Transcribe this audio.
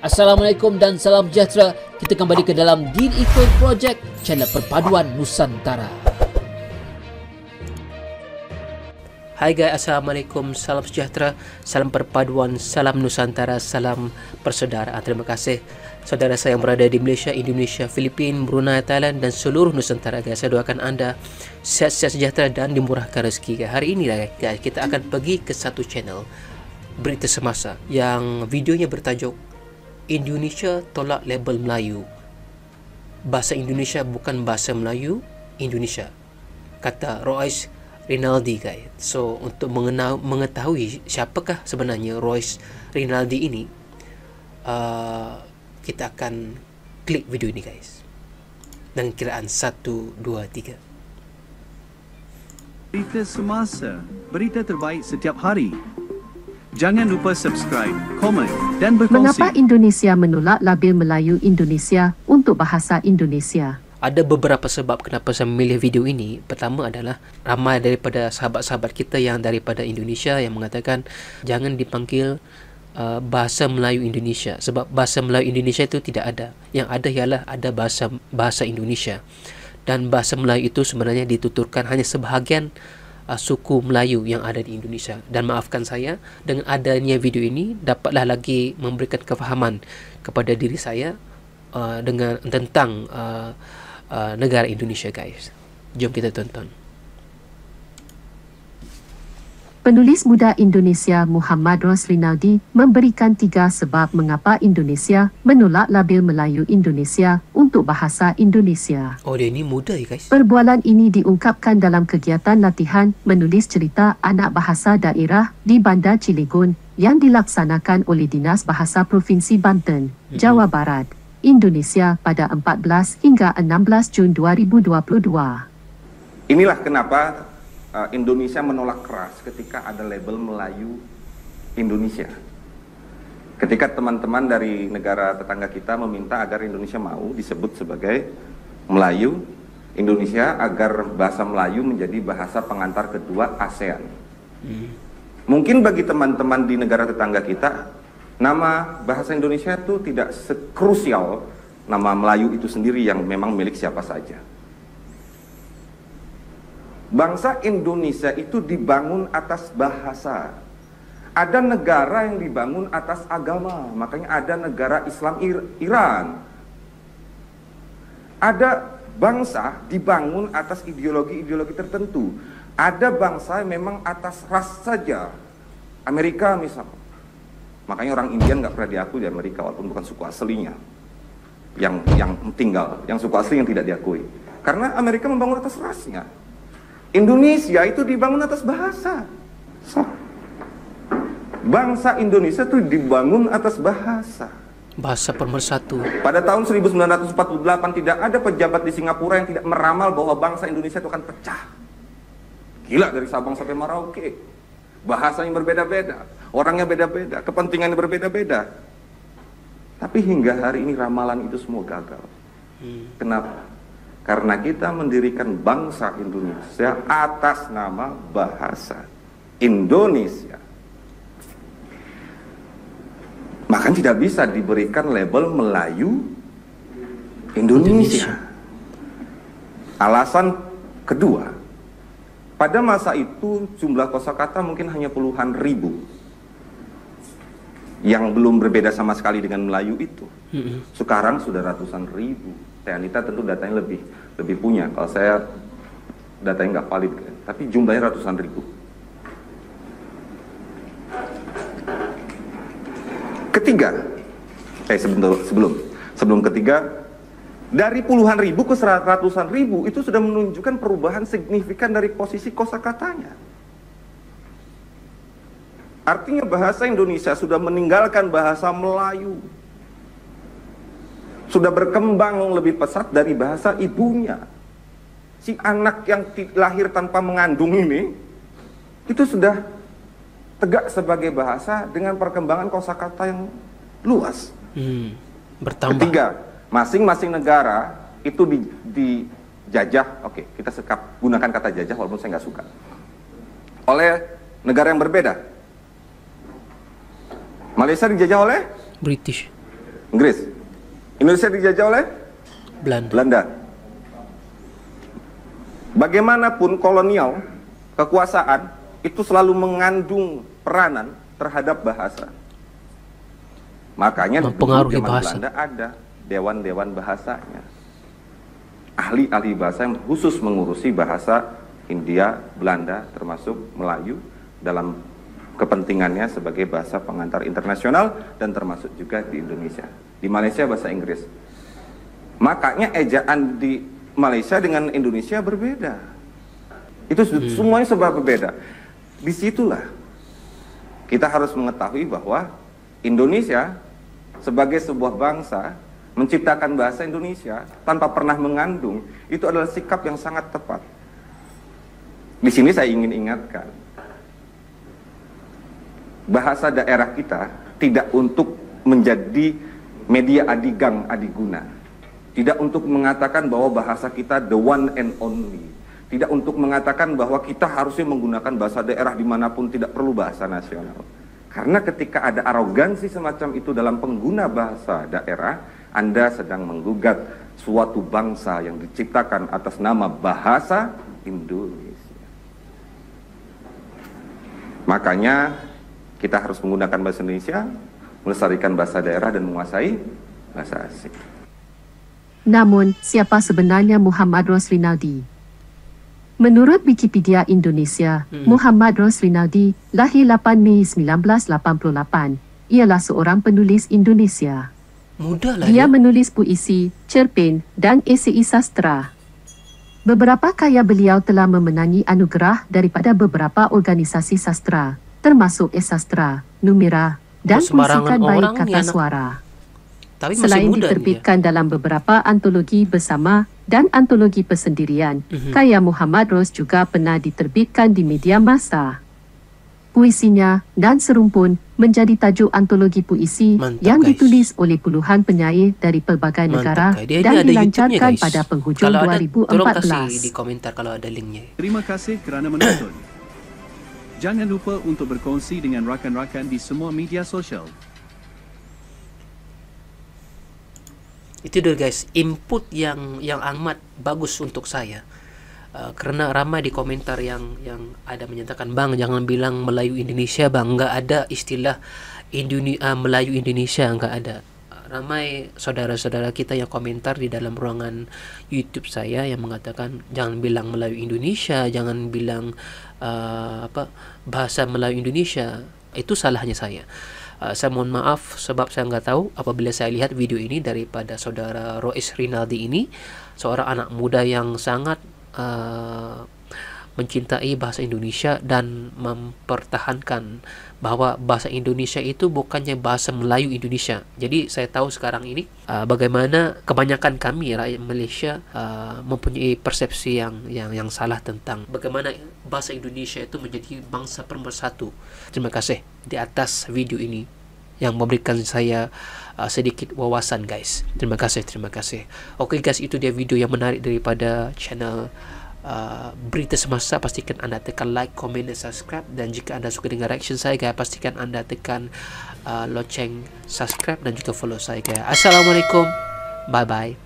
Assalamualaikum dan salam sejahtera. Kita kembali ke dalam Din Equal Project, channel perpaduan Nusantara. Hai guys, Assalamualaikum, salam sejahtera, salam perpaduan, salam Nusantara, salam persaudaraan. Terima kasih saudara saya yang berada di Malaysia, Indonesia, Filipina, Brunei, Thailand dan seluruh Nusantara guys. Saya doakan anda sehat-sehat sejahtera dan dimurahkan rezeki guys. Hari ini guys, kita akan pergi ke satu channel berita semasa yang videonya bertajuk Indonesia tolak label Melayu. Bahasa Indonesia bukan bahasa Melayu Indonesia, kata Royce Rinaldi guys. So untuk mengetahui siapakah sebenarnya Royce Rinaldi ini, kita akan klik video ini guys. Dan kiraan 1, 2, 3. Berita semasa, berita terbaik setiap hari. Jangan lupa subscribe, komen dan berkongsi. Mengapa Indonesia menolak label Melayu Indonesia untuk bahasa Indonesia? Ada beberapa sebab kenapa saya memilih video ini. Pertama adalah ramai daripada sahabat-sahabat kita yang daripada Indonesia yang mengatakan jangan dipanggil bahasa Melayu Indonesia, sebab bahasa Melayu Indonesia itu tidak ada. Yang ada ialah ada bahasa Indonesia, dan bahasa Melayu itu sebenarnya dituturkan hanya sebahagian suku Melayu yang ada di Indonesia. Dan maafkan saya, dengan adanya video ini dapatlah lagi memberikan kefahaman kepada diri saya dengan tentang negara Indonesia guys. Jom kita tonton. Penulis muda Indonesia Muhammad Royce Rinaldi memberikan 3 sebab mengapa Indonesia menolak label Melayu Indonesia untuk bahasa Indonesia. Oh, dia ni muda ya guys. Perbualan ini diungkapkan dalam kegiatan latihan menulis cerita anak bahasa daerah di Bandar Cilegon yang dilaksanakan oleh Dinas Bahasa Provinsi Banten, Jawa Barat, Indonesia pada 14 hingga 16 Jun 2022. Inilah kenapa Indonesia menolak keras ketika ada label Melayu Indonesia. Ketika teman-teman dari negara tetangga kita meminta agar Indonesia mau disebut sebagai Melayu Indonesia, agar bahasa Melayu menjadi bahasa pengantar kedua ASEAN. Mungkin bagi teman-teman di negara tetangga kita, nama bahasa Indonesia itu tidak sekrusial nama Melayu itu sendiri yang memang milik siapa saja. Bangsa Indonesia itu dibangun atas bahasa. Ada negara yang dibangun atas agama, makanya ada negara Islam Iran. Ada bangsa dibangun atas ideologi-ideologi tertentu. Ada bangsa yang memang atas ras saja. Amerika misalnya. Makanya orang Indian nggak pernah diakui di Amerika walaupun bukan suku aslinya. Yang tinggal, yang suku asli yang tidak diakui. Karena Amerika membangun atas rasnya. Indonesia itu dibangun atas bahasa. Bangsa Indonesia itu dibangun atas bahasa. Bahasa pemersatu. Pada tahun 1948 tidak ada pejabat di Singapura yang tidak meramal bahwa bangsa Indonesia itu akan pecah. Gila, dari Sabang sampai Merauke. Bahasanya berbeda-beda, orangnya beda-beda, kepentingannya berbeda-beda. Tapi hingga hari ini ramalan itu semua gagal. Kenapa? Karena kita mendirikan bangsa Indonesia atas nama bahasa Indonesia. Maka tidak bisa diberikan label Melayu Indonesia. Alasan kedua, pada masa itu jumlah kosakata mungkin hanya puluhan ribu. Yang belum berbeda sama sekali dengan Melayu itu. Sekarang sudah ratusan ribu. Anita tentu datanya lebih punya. Kalau saya datanya nggak valid, tapi jumlahnya ratusan ribu. Ketiga, sebelum ketiga, dari puluhan ribu ke ratusan ribu itu sudah menunjukkan perubahan signifikan dari posisi kosakatanya. Artinya bahasa Indonesia sudah meninggalkan bahasa Melayu. Sudah berkembang lebih pesat dari bahasa ibunya. Si anak yang lahir tanpa mengandung ini, itu sudah tegak sebagai bahasa dengan perkembangan kosakata yang luas. Bertambah. Ketiga, masing-masing negara itu dijajah, oke, kita gunakan kata jajah walaupun saya nggak suka, oleh negara yang berbeda. Malaysia dijajah oleh British. Inggris. Indonesia dijajah oleh Belanda. Bagaimanapun kolonial, kekuasaan itu selalu mengandung peranan terhadap bahasa. Makanya di mempengaruhi zaman bahasa. Belanda ada dewan-dewan bahasanya. Ahli-ahli bahasa yang khusus mengurusi bahasa Hindia, Belanda, termasuk Melayu dalam kepentingannya sebagai bahasa pengantar internasional dan termasuk juga di Indonesia. Di Malaysia bahasa Inggris. Makanya ejaan di Malaysia dengan Indonesia berbeda. Itu semuanya sebab berbeda. Disitulah kita harus mengetahui bahwa Indonesia sebagai sebuah bangsa menciptakan bahasa Indonesia tanpa pernah mengandung, itu adalah sikap yang sangat tepat. Di sini saya ingin ingatkan, bahasa daerah kita tidak untuk menjadi media adigang adiguna, tidak untuk mengatakan bahwa bahasa kita the one and only, tidak untuk mengatakan bahwa kita harusnya menggunakan bahasa daerah dimanapun, tidak perlu bahasa nasional. Karena ketika ada arogansi semacam itu dalam pengguna bahasa daerah, Anda sedang menggugat suatu bangsa yang diciptakan atas nama bahasa Indonesia. Makanya kita harus menggunakan bahasa Indonesia, melestarikan bahasa daerah dan menguasai bahasa asing. Namun, siapa sebenarnya Muhammad Ros Rinaldi? Menurut Wikipedia Indonesia, Muhammad Ros Rinaldi lahir 8 Mei 1988. Ialah seorang penulis Indonesia. Mudah lah Dia menulis puisi, cerpen dan esei sastra. Beberapa karya beliau telah memenangi anugerah daripada beberapa organisasi sastra, termasuk Sastra, Numera, dan Puisikan Baik Kata Suara. Tapi masih Selain muda diterbitkan dalam beberapa antologi bersama dan antologi persendirian, karya Muhammad Ros juga pernah diterbitkan di media massa. Puisinya dan serumpun menjadi tajuk antologi puisi yang ditulis oleh puluhan penyair dari pelbagai negara dan dilancarkan pada penghujung kalau 2014. Tolong kasih di komentar kalau ada linknya. Terima kasih kerana menonton. Jangan lupa untuk berkongsi dengan rakan-rakan di semua media sosial. Itu dia guys, input yang amat bagus untuk saya. Karena ramai di komentar yang ada menyatakan, bang jangan bilang Melayu Indonesia bang, nggak ada istilah Melayu Indonesia, nggak ada. Ramai saudara-saudara kita yang komentar di dalam ruangan YouTube saya yang mengatakan jangan bilang Melayu Indonesia, jangan bilang bahasa Melayu Indonesia. Itu salahnya saya. Saya mohon maaf sebab saya nggak tahu apabila saya lihat video ini daripada saudara Rois Rinaldi ini, seorang anak muda yang sangat mencintai bahasa Indonesia dan mempertahankan bahwa bahasa Indonesia itu bukannya bahasa Melayu Indonesia. Jadi saya tahu sekarang ini bagaimana kebanyakan kami rakyat Malaysia mempunyai persepsi yang salah tentang bagaimana bahasa Indonesia itu menjadi bangsa pemersatu. Terima kasih di atas video ini yang memberikan saya sedikit wawasan guys. Terima kasih. Oke guys, itu dia video yang menarik daripada channel Berita Semasa. Pastikan anda tekan like, komen dan subscribe. Dan jika anda suka dengan reaction saya guys, pastikan anda tekan loceng subscribe dan juga follow saya guys. Assalamualaikum, bye bye.